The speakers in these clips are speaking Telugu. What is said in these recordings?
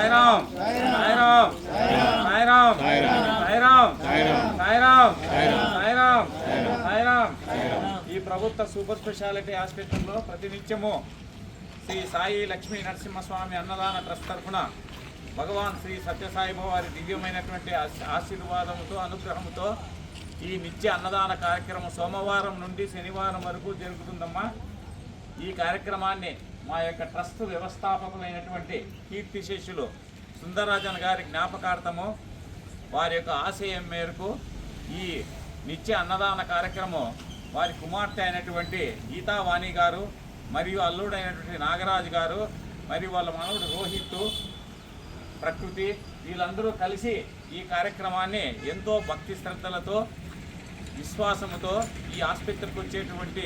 సాయిరామ్ సాయిరామ్ సాయిరామ్ సాయిరామ్ సాయిరామ్ సాయిరామ్ సాయిరామ్. ఈ ప్రభుత్వ సూపర్ స్పెషాలిటీ హాస్పిటల్లో ప్రతినిత్యము శ్రీ సాయి లక్ష్మీ నరసింహస్వామి అన్నదాన ట్రస్ట్ తరఫున భగవాన్ శ్రీ సత్యసాయిబాబా వారి దివ్యమైనటువంటి ఆశీర్వాదముతో అనుగ్రహంతో ఈ నిత్య అన్నదాన కార్యక్రమం సోమవారం నుండి శనివారం వరకు జరుగుతుందమ్మా. ఈ కార్యక్రమాన్ని మా యొక్క ట్రస్ట్ వ్యవస్థాపకులైనటువంటి కీర్తిశేషులు సుందరరాజన్ గారి జ్ఞాపకార్థము వారి యొక్క ఆశయం మేరకు ఈ నిత్య అన్నదాన కార్యక్రమం వారి కుమార్తె అయినటువంటి గీతావాణి గారు మరియు అల్లుడైనటువంటి నాగరాజు గారు మరియు వాళ్ళ మనవుడు రోహిత్ ప్రకృతి వీళ్ళందరూ కలిసి ఈ కార్యక్రమాన్ని ఎంతో భక్తి శ్రద్ధలతో విశ్వాసముతో ఈ ఆసుపత్రికి వచ్చేటువంటి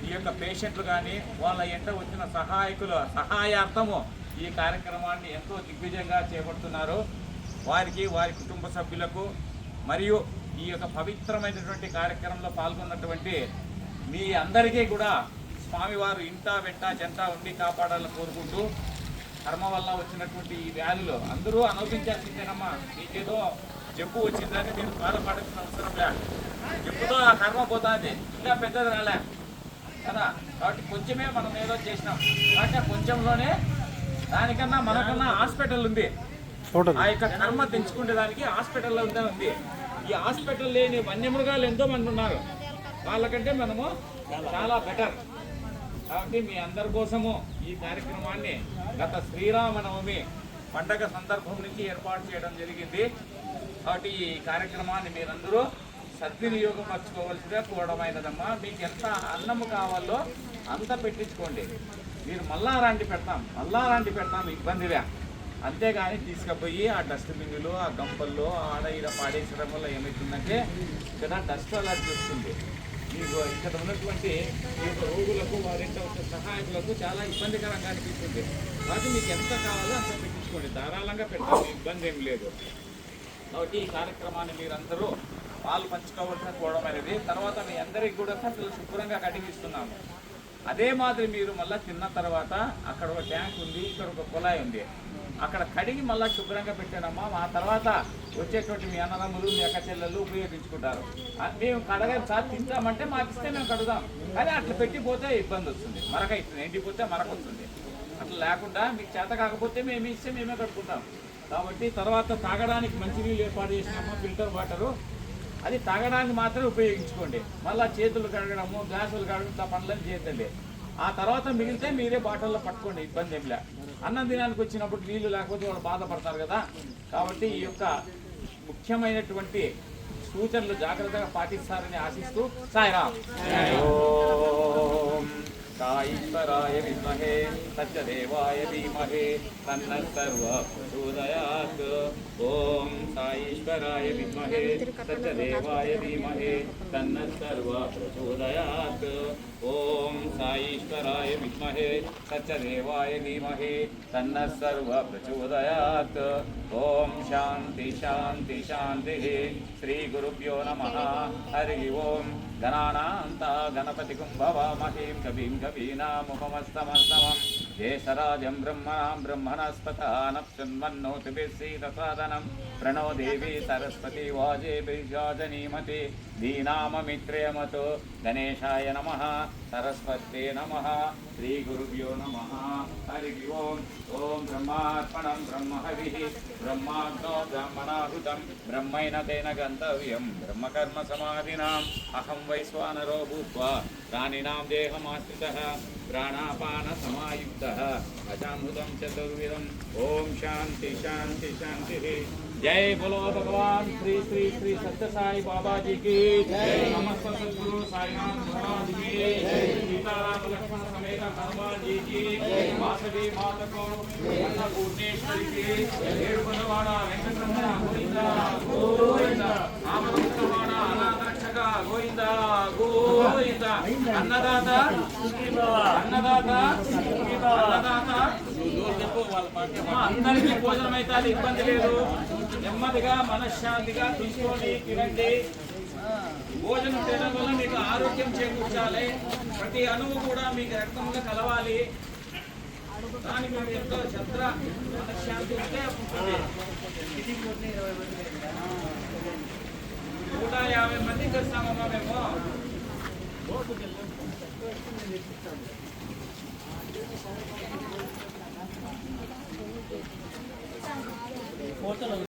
ఈ యొక్క పేషెంట్లు కానీ వాళ్ళ ఎంట వచ్చిన సహాయకుల సహాయార్థము ఈ కార్యక్రమాన్ని ఎంతో దిగ్విజయంగా చేపడుతున్నారు. వారికి వారి కుటుంబ సభ్యులకు మరియు ఈ యొక్క పవిత్రమైనటువంటి కార్యక్రమంలో పాల్గొన్నటువంటి మీ అందరికీ కూడా స్వామివారు ఇంటా వెంట జంట ఉండి కాపాడాలని కోరుకుంటూ కర్మ వల్ల వచ్చినటువంటి ఈ వ్యాధులు అందరూ అనుభవించాల్సిందేనమ్మా. మీకేదో జబ్బు వచ్చిందని మీరు బాధపడాల్సిన అవసరం లేదు. జబ్బుతో ఆ కర్మ పోతుంది, ఇంకా పెద్దది రాలే కదా. కాబట్టి కొంచెమే మనం ఏదో చేసినాం కాబట్టి ఆ కొంచెంలోనే దానికన్నా మనకన్నా హాస్పిటల్ ఉంది. ఆ యొక్క కర్మ తెంచుకునే దానికి హాస్పిటల్లో ఉంది. ఈ హాస్పిటల్ లేని వన్యమృగాలు ఎంతో మంది ఉన్నారు, వాళ్ళకంటే మనము చాలా బెటర్. కాబట్టి మీ అందరి కోసము ఈ కార్యక్రమాన్ని గత శ్రీరామనవమి పండగ సందర్భం నుంచి ఏర్పాటు చేయడం జరిగింది. కాబట్టి ఈ కార్యక్రమాన్ని మీరందరూ సద్వినియోగపరచుకోవాల్సిగా కూడమైనదమ్మా. మీకు ఎంత అన్నము కావాలో అంత పెట్టించుకోండి. మీరు మల్లారాంటి పెడతాం ఇబ్బందిలే, అంతేగాని తీసుకుపోయి ఆ డస్ట్బిన్లు ఆ గంపల్లో ఆడ ఈడ పాడేసడం వల్ల ఏమవుతుందంటే ఇక్కడ డస్ట్ అలర్జీ వస్తుంది. మీకు ఇక్కడ ఉన్నటువంటి ఈ యొక్క రోగులకు వారింట వచ్చే సహాయకులకు చాలా ఇబ్బందికరంగా అనిపిస్తుంది. కాబట్టి మీకు ఎంత కావాలో అంత పెట్టించుకోండి, ధారాళంగా పెట్టాలి, ఇబ్బంది ఏం లేదు. కాబట్టి ఈ కార్యక్రమాన్ని మీరందరూ పాలు పంచుకోవాల్సిన కూడమైనది. తర్వాత మీ అందరికీ కూడా శుభ్రంగా కడిగిస్తున్నాము. అదే మాదిరి మీరు మళ్ళీ తిన్న తర్వాత అక్కడ ఒక ట్యాంక్ ఉంది, ఇక్కడ ఒక కుళాయి ఉంది, అక్కడ కడిగి మళ్ళీ శుభ్రంగా పెట్టానమ్మా. ఆ తర్వాత వచ్చేటువంటి మీ అన్నదమ్ములు మీ అక్క చెల్లెళ్ళు ఉపయోగించుకుంటారు. మేము కడగని సార్ తింటామంటే మాకు ఇస్తే మేము కడుగుదాం, కానీ అట్లా పెట్టిపోతే ఇబ్బంది వస్తుంది, మరక అవుతుంది, ఎండిపోతే మరక వస్తుంది. అట్లా లేకుండా మీకు చేత కాకపోతే మేము ఇస్తే మేమే కడుక్కుంటాం. కాబట్టి తర్వాత తాగడానికి మంచినీళ్ళు ఏర్పాటు చేసినామా, ఫిల్టర్ వాటరు, అది తాగడానికి మాత్రమే ఉపయోగించుకోండి. మళ్ళీ చేతులు కడగడము గ్లాసులు కడగడం పనులని చేయద్దండి. ఆ తర్వాత మిగిలితే మీరే బాటిల్లో పట్టుకోండి, ఇబ్బంది ఏం లే. అన్నం దినానికి వచ్చినప్పుడు నీళ్లు లేకపోతే వాళ్ళు బాధపడతారు కదా. కాబట్టి ఈ యొక్క ముఖ్యమైనటువంటి సూచనలు జాగ్రత్తగా పాటిస్తారని ఆశిస్తూ సాయిరామ్. సాయీశ్వరాయ విద్మహే సత్యదేవాయ ధీమహి తన్నః సర్వః ప్రచోదయాత్. ఓం సాయీశ్వరాయ విద్మహే సత్యదేవాయ ధీమహి తన్నః సర్వః ప్రచోదయాత్. ఓం సాయీశ్వరాయ విద్మహే సత్యదేవాయ ధీమహి తన్నః సర్వః ప్రచోదయాత్. ఓం శాంతి శాంతి శాంతి. శ్రీ గురుభ్యో నమః. హరి ఓం. గణానాంతా గణపతిం భవామహీం కవిం కవీనాముపమస్తమస్తమం జ్యేష్ఠరాజం బ్రహ్మణస్పత నఃశృణ్వన్నోతిభిస్సీదసాదనం. ప్రణో దేవి సరస్వతి వాజేభిర్యాజనీమతి ధీనామమిత్రేమతో. గణేశాయ నమః. సరస్వతే నమః. శ్రీ గురుభ్యో నమః. హరి ఓం. ఓం బ్రహ్మార్పణం బ్రహ్మహవిః బ్రహ్మాగ్నో బ్రాహ్మణాహుతం బ్రహ్మైన తేన గంతవ్యం బ్రహ్మకర్మ సమాధినాం. అహం వైశ్వానరో భూత్వా ప్రాణినాం దేహమాశ్రితః ప్రాణాపాన సమాయుక్తః అజామృతం చతుర్విధం. ఓం శాంతి శాంతి శాంతి. జై బోలో భగవాన్ శ్రీ శ్రీ శ్రీ సత్య సాయి బాబాజీ की जय. समस्त सद्गुरु साईनाथ महाराज की जय. सीताराम लक्ष्मण समेत हनुमान जी की जय. वासवी माता को अन्नपूर्णेश्वरी की जय. ఏడుకొండవాడ వెంకటరమణ గోవిందా గోవిందా. రామకృష్ణవాడ అనాథ రక్షక గోవిందా గోవిందా. అన్నదాత అన్నదాత అన్నదాత. అందరికీ భోజనం అయితే అది ఇబ్బంది లేదు, నెమ్మదిగా మనశ్శాంతిగా తీసుకొని తినండి. భోజనం తినడం వల్ల మీకు ఆరోగ్యం చేకూర్చాలి, ప్రతి అణువు కూడా మీకు రక్తంలో కలవాలి. దాని మేము ఎంతో శ్రద్ధ మనశ్శాంతి ఉంటే ఉంటుంది. 150 మందికి వస్తామమ్మా మేము. ఫోటోలు